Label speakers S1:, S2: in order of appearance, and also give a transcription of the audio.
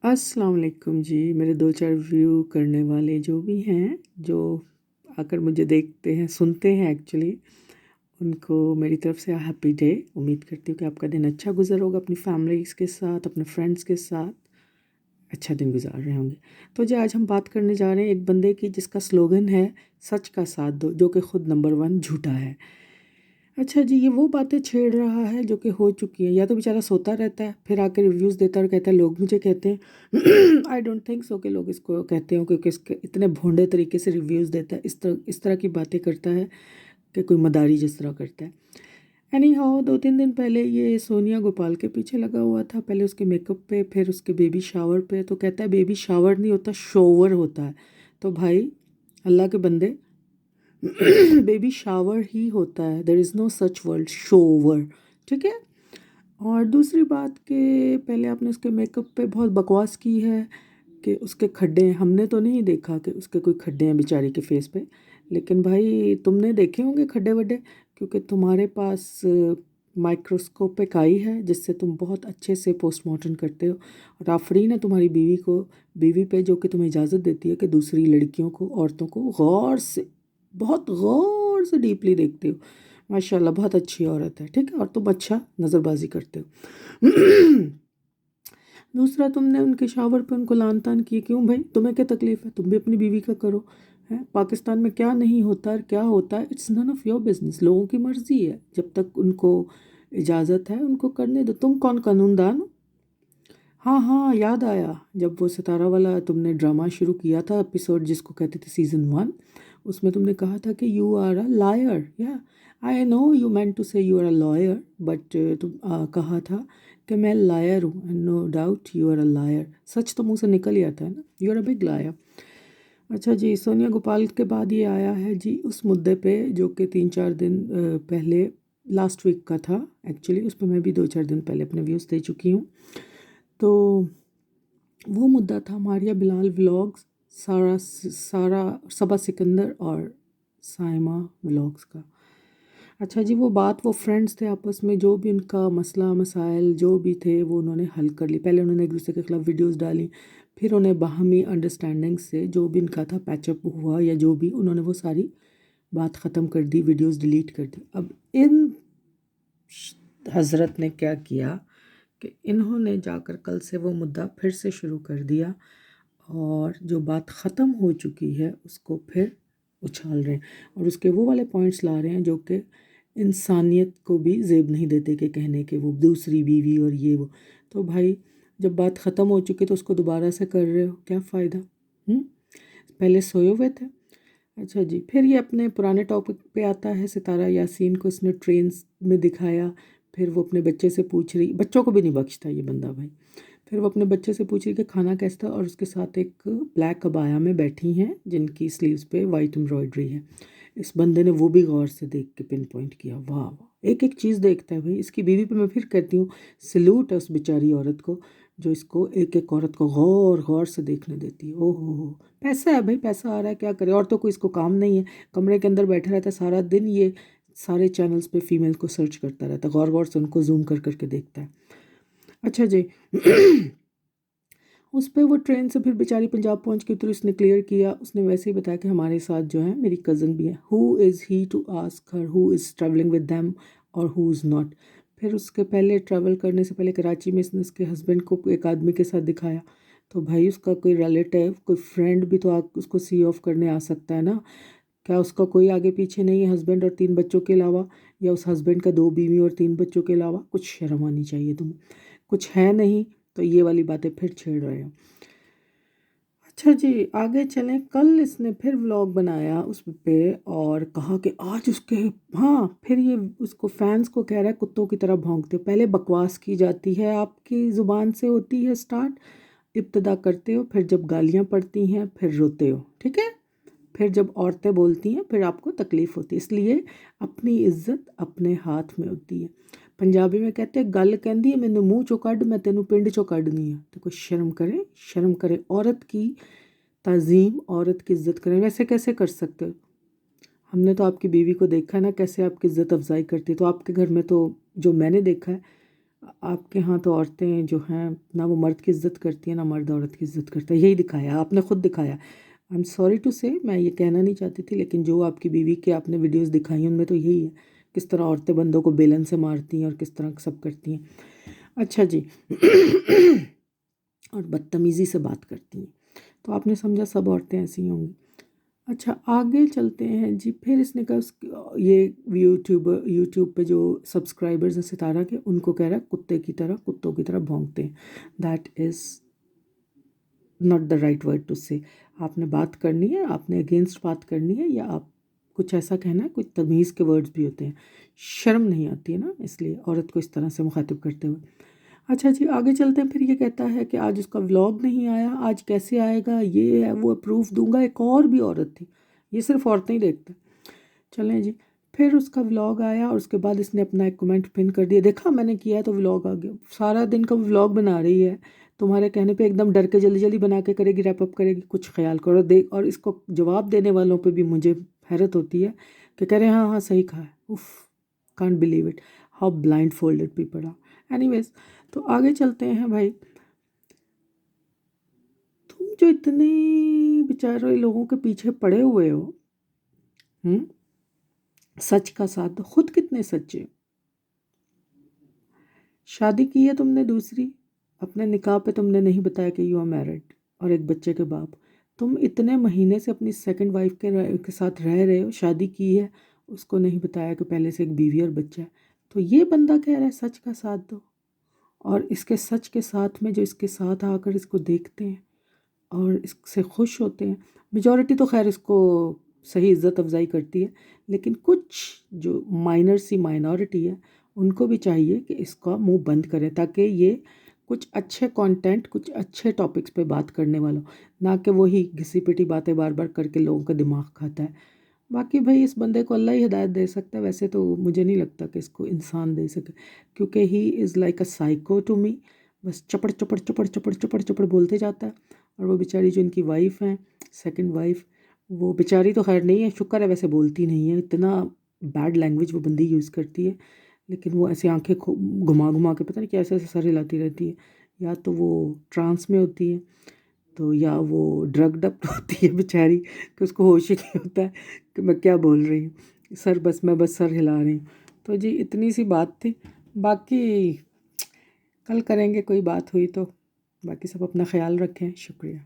S1: अस्सलाम वालेकुम जी। मेरे 2-4 व्यू करने वाले जो भी हैं, जो आकर मुझे देखते हैं, सुनते हैं एक्चुअली, उनको मेरी तरफ़ से हैप्पी डे। उम्मीद करती हूँ कि आपका दिन अच्छा गुज़र होगा अपनी फैमिलीज़ के साथ, अपने फ्रेंड्स के साथ अच्छा दिन गुज़ार रहे होंगे। तो जी आज हम बात करने जा रहे हैं एक बंदे की जिसका स्लोगन है सच का साथ दो, जो कि खुद नंबर 1 झूठा है। अच्छा जी, ये वो बातें छेड़ रहा है जो कि हो चुकी हैं। या तो बेचारा सोता रहता है, फिर आके रिव्यूज़ देता है और कहता है लोग मुझे कहते हैं आई डोंट थिंक सो कि लोग इसको कहते हो, क्योंकि इसके इतने भोंडे तरीके से रिव्यूज़ देता है, इस तरह की बातें करता है कि कोई मदारी जिस तरह करता है। एनी हाउ 2-3 दिन पहले ये सोनिया गोपाल के पीछे लगा हुआ था, पहले उसके मेकअप पे, फिर उसके बेबी शावर पे। तो कहता है बेबी शावर नहीं होता, शोवर होता है। तो भाई अल्लाह के बंदे बेबी शावर ही होता है, there is no such word shower, ठीक है। और दूसरी बात कि पहले आपने उसके मेकअप पे बहुत बकवास की है कि उसके खड्डे हैं। हमने तो नहीं देखा कि उसके कोई खड्डे हैं बेचारी के फेस पे, लेकिन भाई तुमने देखे होंगे खड्डे वड्डे, क्योंकि तुम्हारे पास माइक्रोस्कोपिक आई है जिससे तुम बहुत अच्छे से पोस्टमार्टम करते हो। और आफरीन है तुम्हारी बीवी पे, जो कि तुम्हें इजाज़त देती है कि दूसरी लड़कियों को, औरतों को गौर से, बहुत गौर से डीपली देखते हो। माशाल्लाह बहुत अच्छी औरत है, ठीक है, और तुम अच्छा नज़रबाजी करते हो। दूसरा, तुमने उनके शावर पे उनको लान तान किए, क्यों भाई? तुम्हें क्या तकलीफ़ है? तुम भी अपनी बीवी का करो। हैं, पाकिस्तान में क्या नहीं होता और क्या होता है, it's none of your business. लोगों की मर्ज़ी है, जब तक उनको इजाज़त है उनको करने दो। तुम कौन कानूनदान हो? हाँ हाँ, याद आया, जब वो सितारा वाला तुमने ड्रामा शुरू किया था, एपिसोड जिसको कहते थे सीज़न 1, उसमें तुमने कहा था कि यू आर अ लायर। या I know you meant to say you are a lawyer, but तुम कहा था कि मैं लायर हूँ, and no doubt you are a liar. सच तो मुंह से निकल ही आता है ना, you are a big liar. अच्छा जी, सोनिया गोपाल के बाद ये आया है जी उस मुद्दे पे जो कि 3-4 दिन पहले, लास्ट वीक का था एक्चुअली। उस पर मैं भी 2-4 दिन पहले अपने व्यूज़ दे चुकी हूँ। तो वो मुद्दा था मारिया बिलाल व्लॉग्स, सारा सारा सबा सिकंदर और साइमा व्लॉग्स का। अच्छा जी, वो बात, वो फ्रेंड्स थे आपस में, जो भी उनका मसला मसाइल जो भी थे वो उन्होंने हल कर ली। पहले उन्होंने एक दूसरे के खिलाफ वीडियोस डाली, फिर उन्हें बाहमी अंडरस्टैंडिंग से जो भी इनका था पैचअप हुआ, या जो भी, उन्होंने वो सारी बात ख़त्म कर दी, वीडियोस डिलीट कर दी। अब इन हज़रत ने क्या किया कि इन्होंने जाकर कल से वो मुद्दा फिर से शुरू कर दिया, और जो बात ख़त्म हो चुकी है उसको फिर उछाल रहे हैं, और उसके वो वाले पॉइंट्स ला रहे हैं जो कि इंसानियत को भी ज़ेब नहीं देते कि कहने के वो दूसरी बीवी और ये वो। तो भाई जब बात ख़त्म हो चुकी तो उसको दोबारा से कर रहे हो, क्या फ़ायदा? पहले सोए हुए थे। अच्छा जी, फिर ये अपने पुराने टॉपिक पे आता है। सितारा यासीन को इसने ट्रेन में दिखाया, फिर वो अपने बच्चे से पूछ रही, बच्चों को भी नहीं बख्शता ये बंदा भाई। फिर वो अपने बच्चे से पूछ रही कि खाना कैसा था, और उसके साथ एक ब्लैक अबाया में बैठी हैं जिनकी स्लीव्स पे वाइट एम्ब्रॉयडरी है। इस बंदे ने वो भी गौर से देख के पिन पॉइंट किया। वाह वाह, एक एक चीज़ देखता है भाई। इसकी बीवी पे मैं फिर कहती हूँ सल्यूट है उस बेचारी औरत को, जो इसको एक एक औरत को गौर गौर से देखने देती है। ओह हो, पैसा है भाई, पैसा आ रहा है, क्या करे। और तो कोई इसको काम नहीं है, कमरे के अंदर बैठा रहता है सारा दिन, ये सारे चैनल्स पे फीमेल को सर्च करता रहता है, गौर गौर से उनको जूम कर करके देखता है। अच्छा जी, उस पे वो ट्रेन से फिर बेचारी पंजाब पहुंच गई, तो उसने क्लियर किया, उसने वैसे ही बताया कि हमारे साथ जो है मेरी कज़न भी है। Who is he to ask her who is travelling with them और हु इज़ नॉट। फिर उसके पहले ट्रैवल करने से पहले कराची में इसने उसके हस्बैंड को एक आदमी के साथ दिखाया। तो भाई उसका कोई रिलेटिव, कोई फ्रेंड भी तो आप उसको सी ऑफ करने आ सकता है ना। क्या उसका कोई आगे पीछे नहीं है हस्बैंड और 3 बच्चों के अलावा, या उस हस्बैंड का 2 बीवी और 3 बच्चों के अलावा? कुछ शर्म आनी चाहिए तुम्हें, कुछ है नहीं तो ये वाली बातें फिर छेड़ रहे हो। अच्छा जी, आगे चलें। कल इसने फिर व्लॉग बनाया उस पे और कहा कि आज उसके, हाँ, फिर ये उसको फैंस को कह रहा है कुत्तों की तरह भौंकते हो। पहले बकवास की जाती है, आपकी ज़ुबान से होती है स्टार्ट, इब्तिदा करते हो, फिर जब गालियाँ पड़ती हैं फिर रोते हो, ठीक है। फिर जब औरतें बोलती हैं फिर आपको तकलीफ़ होती है। इसलिए अपनी इज्जत अपने हाथ में होती है। पंजाबी में कहते हैं गल कहंदी है मैनू मूँह चों कढ़, मैं तेनू पिंड चों कढ़नी है। तो कोई शर्म करे, शर्म करे। औरत की ताज़ीम, औरत की इज्जत करें। वैसे कैसे कर सकते हो? हमने तो आपकी बीवी को देखा है ना कैसे आपकी इज्जत अफजाई करती है। तो आपके घर में तो जो मैंने देखा है, آپ کے ہاں تو عورتیں جو ہیں نہ وہ مرد کی عزت کرتی ہیں نہ مرد عورت کی عزت کرتا ہے. یہی دکھایا آپ نے، خود دکھایا. آئی ایم سوری ٹو سے، میں یہ کہنا نہیں چاہتی تھی، لیکن جو آپ کی بیوی کے آپ نے ویڈیوز دکھائی ان میں تو یہی ہے، کس طرح عورتیں بندوں کو بیلن سے مارتی ہیں اور کس طرح سب کرتی ہیں. اچھا جی. اور بدتمیزی سے بات کرتی ہیں. تو آپ نے سمجھا سب عورتیں ایسی ہوں گی. اچھا آگے چلتے ہیں جی. پھر اس نے کہا یہ یوٹیوب پہ جو سبسکرائبرز ہیں ستارہ کے، ان کو کہہ رہا ہے کتوں کی طرح بھونکتے ہیں. That is not the right word to say. آپ نے بات کرنی ہے، آپ نے اگینسٹ بات کرنی ہے، یا آپ کچھ ایسا کہنا ہے، کچھ تمیز کے ورڈز بھی ہوتے ہیں. شرم نہیں آتی ہے نا اس لیے عورت کو اس طرح سے مخاطب کرتے ہوئے. اچھا جی آگے چلتے ہیں. پھر یہ کہتا ہے کہ آج اس کا ولاگ نہیں آیا، آج کیسے آئے گا، یہ ہے وہ پروف دوں گا. ایک اور بھی عورت تھی، یہ صرف عورتیں ہی دیکھتے. چلیں جی. پھر اس کا ولاگ آیا اور اس کے بعد اس نے اپنا ایک کمنٹ پن کر دیا، دیکھا میں نے کیا ہے تو ولاگ آ گیا. سارا دن کا ولاگ بنا رہی ہے تمہارے کہنے پہ، ایک دم ڈر کے جلدی جلدی بنا کے کرے گی، ریپ اپ کرے گی. کچھ خیال کرو. دیکھ، اور اس کو جواب دینے والوں پہ بھی مجھے حیرت ہوتی ہے کہ کہہ رہے ہیں ہاں ہاں صحیح کہا ہے. اف، can't believe it how blindfolded people are. Anyways, تو آگے چلتے ہیں بھائی. تم جو اتنے بیچارے لوگوں کے پیچھے پڑے ہوئے ہو، سچ کا ساتھ دو. خود کتنے سچے. شادی کی ہے تم نے دوسری، اپنے نکاح پہ تم نے نہیں بتایا کہ یو آر میرڈ اور ایک بچے کے باپ. تم اتنے مہینے سے اپنی سیکنڈ وائف کے ساتھ رہ رہے ہو، شادی کی ہے، اس کو نہیں بتایا کہ پہلے سے ایک بیوی اور بچہ ہے. تو یہ بندہ کہہ رہا ہے سچ کا ساتھ دو، اور اس کے سچ کے ساتھ میں جو اس کے ساتھ آ کر اس کو دیکھتے ہیں اور اس سے خوش ہوتے ہیں. میجورٹی تو خیر اس کو صحیح عزت افزائی کرتی ہے، لیکن کچھ جو مائنر سی مائنورٹی ہے ان کو بھی چاہیے کہ اس کا منہ بند کریں، تاکہ یہ کچھ اچھے کانٹینٹ، کچھ اچھے ٹاپکس پہ بات کرنے والوں، نہ کہ وہی گھسی پٹی باتیں بار بار کر کے لوگوں کا دماغ کھاتا ہے. باقی بھائی اس بندے کو اللہ ہی ہدایت دے سکتا ہے، ویسے تو مجھے نہیں لگتا کہ اس کو انسان دے سکے، کیونکہ he is like a psycho to me. بس چپڑ چپڑ چپڑ چپڑ چپڑ چپڑ بولتے جاتا ہے. اور وہ بیچاری جو ان کی وائف ہیں، سیکنڈ وائف، وہ بیچاری تو خیر نہیں ہے، شکر ہے ویسے بولتی نہیں ہے. اتنا بیڈ لینگویج وہ بندی یوز کرتی ہے، لیکن وہ ایسے آنکھیں گھما گھما کے پتہ نہیں کیسے ایسے سر ہلاتی رہتی ہے. یا تو وہ ٹرانس میں ہوتی ہے، تو یا وہ ڈرگڈ اپ ہوتی ہے بیچاری، کہ اس کو ہوش ہی نہیں ہوتا ہے کہ میں کیا بول رہی ہوں. میں بس سر ہلا رہی ہوں. تو جی اتنی سی بات تھی. باقی کل کریں گے، کوئی بات ہوئی تو. باقی سب اپنا خیال رکھیں. شکریہ.